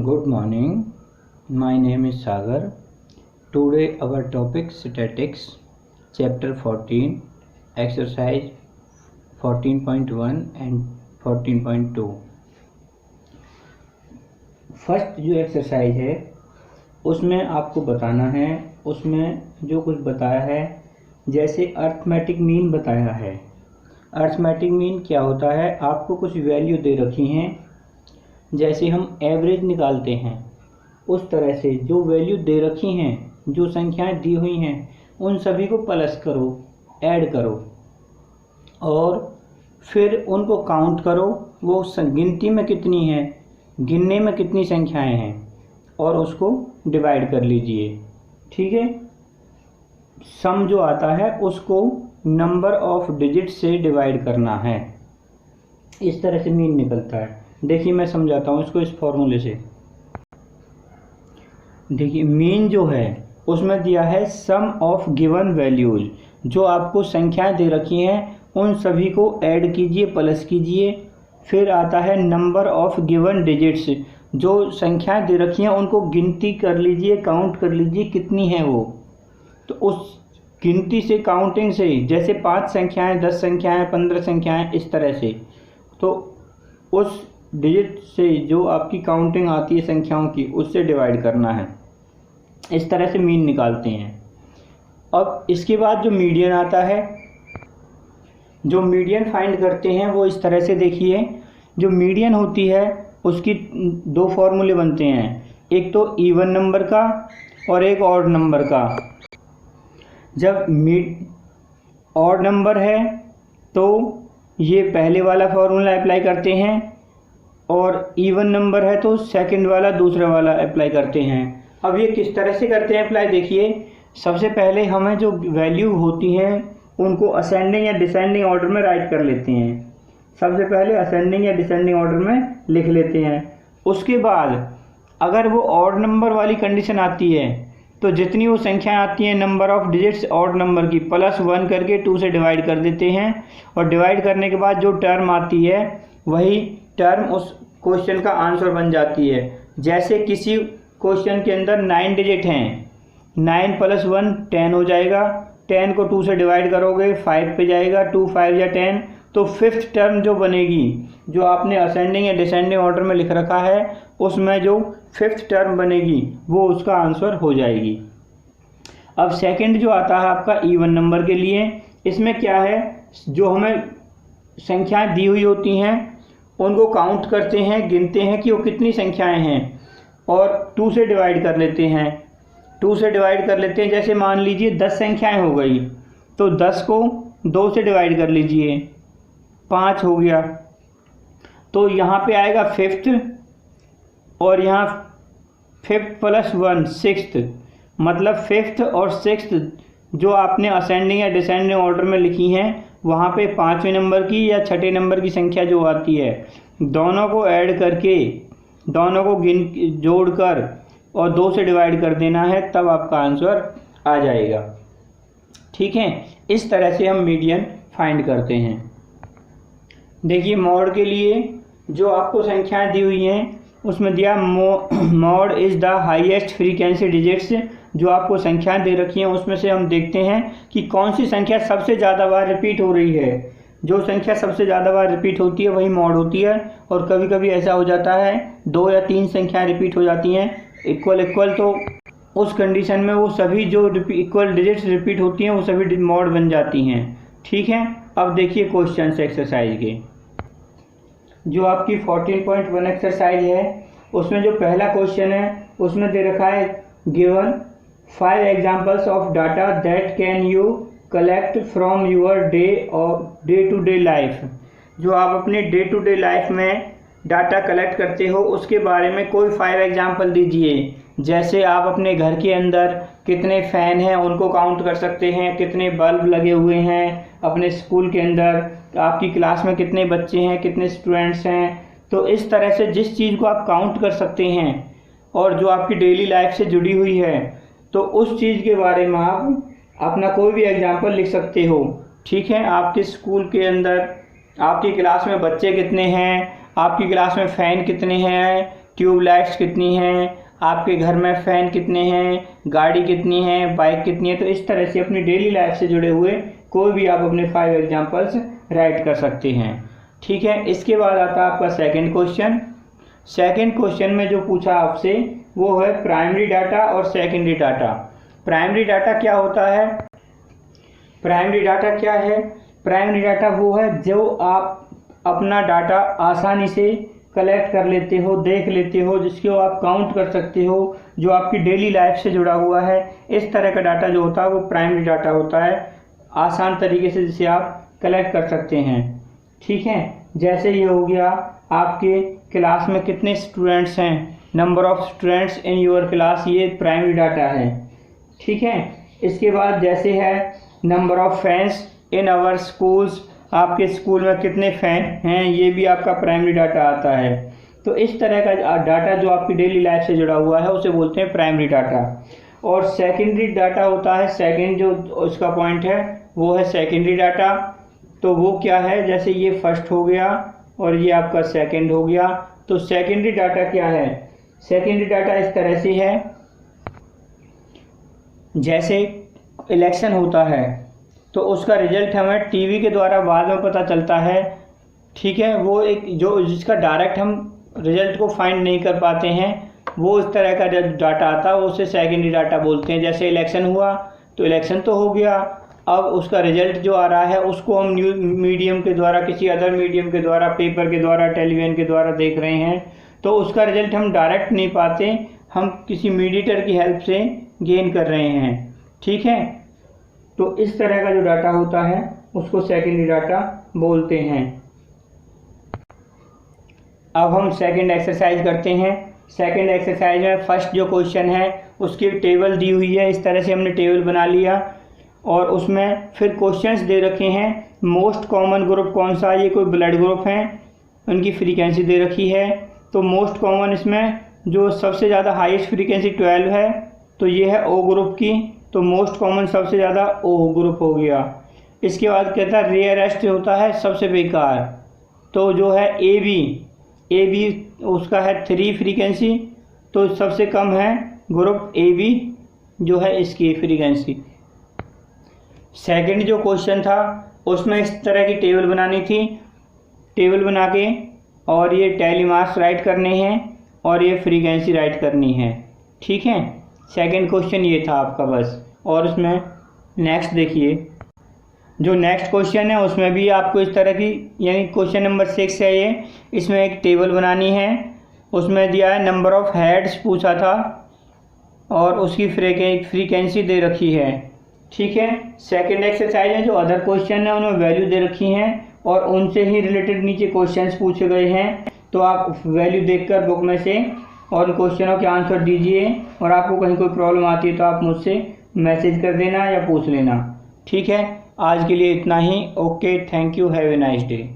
Good morning. My name is Sagar. Today our topic statics, chapter 14, exercise 14.1 and 14.2. First जो exercise है उसमें आपको बताना है, उसमें जो कुछ बताया है जैसे अर्थमेटिक मीन बताया है। अर्थमेटिक मीन क्या होता है, आपको कुछ वैल्यू दे रखी हैं, जैसे हम एवरेज निकालते हैं उस तरह से जो वैल्यू दे रखी हैं, जो संख्याएं दी हुई हैं, उन सभी को प्लस करो, ऐड करो और फिर उनको काउंट करो, वो गिनती में कितनी है, गिनने में कितनी संख्याएं हैं और उसको डिवाइड कर लीजिए। ठीक है, सम जो आता है उसको नंबर ऑफ डिजिट से डिवाइड करना है। इस तरह से मीन निकलता है। देखिए मैं समझाता हूँ इसको इस फॉर्मूले से। देखिए मीन जो है उसमें दिया है सम ऑफ गिवन वैल्यूज, जो आपको संख्याएं दे रखी हैं उन सभी को ऐड कीजिए, प्लस कीजिए। फिर आता है नंबर ऑफ गिवन डिजिट्स, जो संख्याएं दे रखी हैं उनको गिनती कर लीजिए, काउंट कर लीजिए कितनी है वो। तो उस गिनती से, काउंटिंग से, जैसे 5 संख्याएं, 10 संख्याएं, 15 संख्याएं, इस तरह से, तो उस डिजिट से जो आपकी काउंटिंग आती है संख्याओं की, उससे डिवाइड करना है। इस तरह से मीन निकालते हैं। अब इसके बाद जो मीडियन आता है, जो मीडियन फाइंड करते हैं वो इस तरह से देखिए। जो मीडियन होती है उसकी 2 फॉर्मूले बनते हैं, एक तो इवन नंबर का और एक ऑड नंबर का। जब ऑड नंबर है तो ये पहले वाला फॉर्मूला अप्लाई करते हैं और इवन नंबर है तो सेकंड वाला, दूसरा वाला अप्लाई करते हैं। अब ये किस तरह से करते हैं अप्लाई, देखिए। सबसे पहले हमें जो वैल्यू होती हैं उनको असेंडिंग या डिसेंडिंग ऑर्डर में राइट कर लेते हैं। सबसे पहले असेंडिंग या डिसेंडिंग ऑर्डर में लिख लेते हैं। उसके बाद अगर वो ऑड नंबर वाली कंडीशन आती है तो जितनी वो संख्याएं आती हैं number of digits odd number की, +1 करके 2 से डिवाइड कर देते हैं और डिवाइड करने के बाद जो टर्म आती है वही टर्म उस क्वेश्चन का आंसर बन जाती है। जैसे किसी क्वेश्चन के अंदर 9 डिजिट हैं, 9 + 1 10 हो जाएगा, 10 को 2 से डिवाइड करोगे 5 पे जाएगा, 2 5 या 10, तो 5th टर्म जो बनेगी, जो आपने असेंडिंग या डिसेंडिंग ऑर्डर में लिख रखा है, उसमें जो 5th टर्म बनेगी वो उसका आंसर हो जाएगी। अब सेकंड जो आता है आपका इवन नंबर के लिए, इसमें क्या है, जो हमें संख्याएं दी हुई होती हैं उनको काउंट करते हैं, गिनते हैं कि वो कितनी संख्याएं हैं और 2 से डिवाइड कर लेते हैं। 2 से डिवाइड कर लेते हैं, जैसे मान लीजिए 10 संख्याएं हो गई तो 10 को 2 से डिवाइड कर लीजिए, 5 हो गया। तो यहाँ पे आएगा 5th और यहाँ 5th + 1 6th, मतलब 5th और 6th जो आपने असेंडिंग या डिसेंडिंग ऑर्डर में लिखी हैं वहाँ पे 5वें नंबर की या 6ठे नंबर की संख्या जो आती है, दोनों को ऐड करके, दोनों को जोड़कर और 2 से डिवाइड कर देना है, तब आपका आंसर आ जाएगा। ठीक है, इस तरह से हम मीडियन फाइंड करते हैं। देखिए मॉड के लिए जो आपको संख्याएं दी हुई हैं उसमें दिया mod is the highest frequency digits, जो आपको संख्याएं दे रखी हैं उसमें से हम देखते हैं कि कौन सी संख्या सबसे ज़्यादा बार रिपीट हो रही है। जो संख्या सबसे ज़्यादा बार रिपीट होती है वही मॉड होती है। और कभी कभी ऐसा हो जाता है 2 या 3 संख्याएं रिपीट हो जाती हैं इक्वल, तो उस कंडीशन में वो सभी जो इक्वल डिजिट्स रिपीट होती हैं वो सभी मॉड बन जाती हैं। ठीक है, अब देखिए क्वेश्चन एक्सरसाइज के, जो आपकी 14.1 एक्सरसाइज है उसमें जो पहला क्वेश्चन है उसमें दे रखा है given 5 examples of data that can you collect from your day to day life. जो आप अपने डे टू डे लाइफ में डाटा कलेक्ट करते हो उसके बारे में कोई 5 एग्जाम्पल दीजिए। जैसे आप अपने घर के अंदर कितने फ़ैन हैं उनको काउंट कर सकते हैं, कितने बल्ब लगे हुए हैं, अपने स्कूल के अंदर आपकी क्लास में कितने बच्चे हैं, कितने स्टूडेंट्स हैं। तो इस तरह से जिस चीज़ को आप काउंट कर सकते हैं और जो आपकी डेली लाइफ से जुड़ी हुई है, तो उस चीज़ के बारे में आप अपना कोई भी एग्जाम्पल लिख सकते हो। ठीक है, आपके स्कूल के अंदर आपकी क्लास में बच्चे कितने हैं, आपकी क्लास में फ़ैन कितने हैं, ट्यूबलाइट्स कितनी हैं, आपके घर में फ़ैन कितने हैं, गाड़ी कितनी है, बाइक कितनी है। तो इस तरह से अपनी डेली लाइफ से जुड़े हुए कोई भी आप अपने 5 एग्जाम्पल्स राइट कर सकते हैं। ठीक है, इसके बाद आता है आपका सेकंड क्वेश्चन। सेकंड क्वेश्चन में जो पूछा आपसे वो है प्राइमरी डाटा और सेकेंडरी डाटा। प्राइमरी डाटा क्या होता है? प्राइमरी डाटा क्या है? प्राइमरी डाटा वो है जो आप अपना डाटा आसानी से कलेक्ट कर लेते हो, देख लेते हो, जिसको आप काउंट कर सकते हो, जो आपकी डेली लाइफ से जुड़ा हुआ है। इस तरह का डाटा जो होता है वो प्राइमरी डाटा होता है, आसान तरीके से जिसे आप कलेक्ट कर सकते हैं। ठीक है, जैसे ये हो गया आपके क्लास में कितने स्टूडेंट्स हैं, number of students in your class, ये प्राइमरी डाटा है। ठीक है, इसके बाद जैसे है number of fans in our schools, आपके स्कूल में कितने फ़ैन हैं, ये भी आपका प्राइमरी डाटा आता है। तो इस तरह का डाटा जो आपकी डेली लाइफ से जुड़ा हुआ है उसे बोलते हैं प्राइमरी डाटा। और सेकेंडरी डाटा होता है, सेकेंड जो उसका पॉइंट है वो है सेकेंडरी डाटा। तो वो क्या है, जैसे ये फर्स्ट हो गया और ये आपका सेकेंड हो गया। तो सेकेंडरी डाटा क्या है? सेकेंडरी डाटा इस तरह से है, जैसे इलेक्शन होता है तो उसका रिजल्ट हमें टीवी के द्वारा बाद में पता चलता है। ठीक है, वो एक जो जिसका डायरेक्ट हम रिजल्ट को फाइंड नहीं कर पाते हैं, वो इस तरह का डाटा आता है, उसे सेकेंडरी डाटा बोलते हैं। जैसे इलेक्शन हुआ तो इलेक्शन तो हो गया, अब उसका रिजल्ट जो आ रहा है उसको हम न्यूज़ मीडियम के द्वारा, किसी अदर मीडियम के द्वारा, पेपर के द्वारा, टेलीविज़न के द्वारा देख रहे हैं, तो उसका रिजल्ट हम डायरेक्ट नहीं पाते, हम किसी मीडिएटर की हेल्प से गेन कर रहे हैं। ठीक है, तो इस तरह का जो डाटा होता है उसको सेकेंडरी डाटा बोलते हैं। अब हम सेकंड एक्सरसाइज करते हैं। सेकंड एक्सरसाइज में फर्स्ट जो क्वेश्चन है उसकी टेबल दी हुई है, इस तरह से हमने टेबल बना लिया और उसमें फिर क्वेश्चंस दे रखे हैं। मोस्ट कॉमन ग्रुप कौन सा, ये कोई ब्लड ग्रुप हैं, उनकी फ्रीक्वेंसी दे रखी है। तो मोस्ट कॉमन इसमें जो सबसे ज़्यादा हाईएस्ट फ्रीक्वेंसी 12 है, तो ये है ओ ग्रुप की, तो मोस्ट कॉमन सबसे ज़्यादा ओ ग्रुप हो गया। इसके बाद कहता है रेयरेस्ट होता है सबसे बेकार, तो जो है ए बी उसका है 3 फ्रीक्वेंसी, तो सबसे कम है ग्रुप ए बी जो है इसकी फ्रीक्वेंसी। सेकंड जो क्वेश्चन था उसमें इस तरह की टेबल बनानी थी, टेबल बना के और ये टैली मार्क्स राइट करने हैं और ये फ्रीक्वेंसी राइट करनी है। ठीक है, सेकंड क्वेश्चन ये था आपका बस। और उसमें नेक्स्ट देखिए, जो नेक्स्ट क्वेश्चन है उसमें भी आपको इस तरह की, यानी क्वेश्चन नंबर 6 है ये, इसमें एक टेबल बनानी है। उसमें दिया है नंबर ऑफ हेड्स पूछा था और उसकी फ्रीक्वेंसी दे रखी है। ठीक है, सेकंड एक्सरसाइज है, जो अदर क्वेश्चन है उन्हें वैल्यू दे रखी हैं और उनसे ही रिलेटेड नीचे क्वेश्चंस पूछे गए हैं। तो आप वैल्यू देखकर बुक में से और क्वेश्चनों के आंसर दीजिए, और आपको कहीं कोई प्रॉब्लम आती है तो आप मुझसे मैसेज कर देना या पूछ लेना। ठीक है, आज के लिए इतना ही। Okay, thank you, have a nice day.